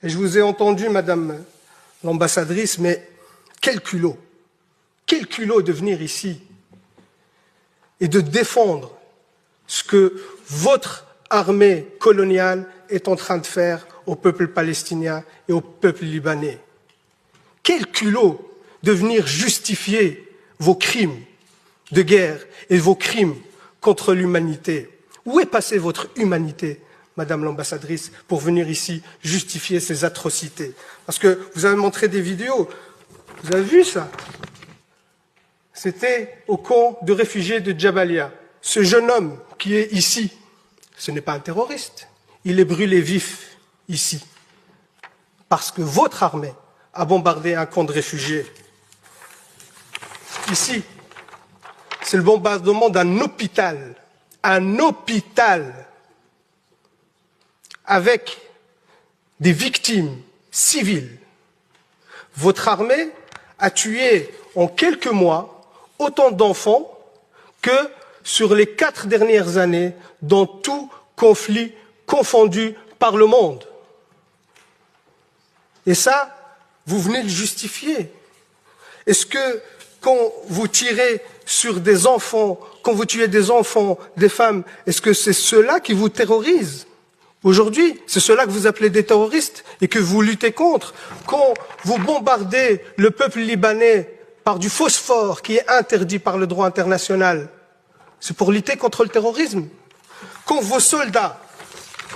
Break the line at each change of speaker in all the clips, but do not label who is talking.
Et je vous ai entendu, Madame l'ambassadrice, mais quel culot de venir ici et de défendre ce que votre armée coloniale est en train de faire au peuple palestinien et au peuple libanais. Quel culot de venir justifier vos crimes de guerre et vos crimes contre l'humanité. Où est passée votre humanité, Madame l'ambassadrice, pour venir ici justifier ces atrocités? Parce que vous avez montré des vidéos, vous avez vu ça? C'était au camp de réfugiés de Jabalia. Ce jeune homme qui est ici, ce n'est pas un terroriste. Il est brûlé vif ici. Parce que votre armée a bombardé un camp de réfugiés. Ici, c'est le bombardement d'un hôpital. Un hôpital avec des victimes civiles. Votre armée a tué en quelques mois autant d'enfants que sur les 4 dernières années dans tout conflit confondu par le monde. Et ça, vous venez de justifier. Est-ce que quand vous tirez sur des enfants, quand vous tuez des enfants, des femmes, est-ce que c'est ceux-là qui vous terrorisent? Aujourd'hui, c'est ceux-là que vous appelez des terroristes et que vous luttez contre. Quand vous bombardez le peuple libanais par du phosphore qui est interdit par le droit international, c'est pour lutter contre le terrorisme. Quand vos soldats,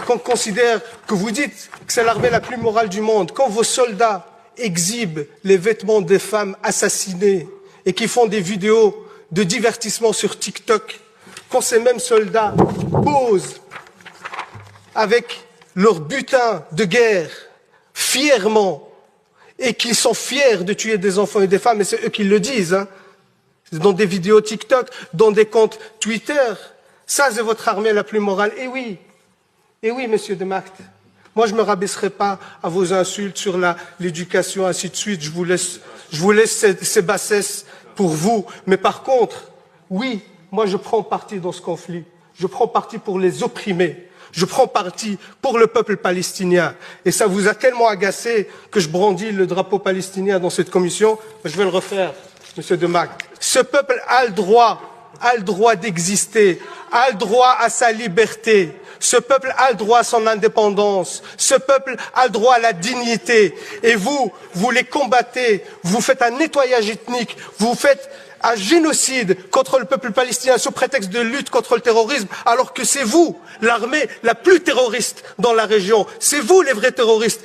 qu'on considère, que vous dites que c'est l'armée la plus morale du monde, quand vos soldats exhibent les vêtements des femmes assassinées et qui font des vidéos de divertissement sur TikTok, quand ces mêmes soldats posent avec leur butin de guerre fièrement et qu'ils sont fiers de tuer des enfants et des femmes, et c'est eux qui le disent, hein, dans des vidéos TikTok, dans des comptes Twitter, ça c'est votre armée la plus morale. Et oui, monsieur de Macht, moi je ne me rabaisserai pas à vos insultes sur l'éducation, ainsi de suite, je vous laisse ces bassesses pour vous, mais par contre, oui, moi je prends parti dans ce conflit, je prends parti pour les opprimés. Je prends parti pour le peuple palestinien. Et ça vous a tellement agacé que je brandis le drapeau palestinien dans cette commission. Je vais le refaire, monsieur de Macht. Ce peuple a le droit d'exister, a le droit à sa liberté. Ce peuple a le droit à son indépendance. Ce peuple a le droit à la dignité. Et vous les combattez. Vous faites un nettoyage ethnique. Vous faites un génocide contre le peuple palestinien sous prétexte de lutte contre le terrorisme, alors que c'est vous, l'armée la plus terroriste dans la région. C'est vous les vrais terroristes.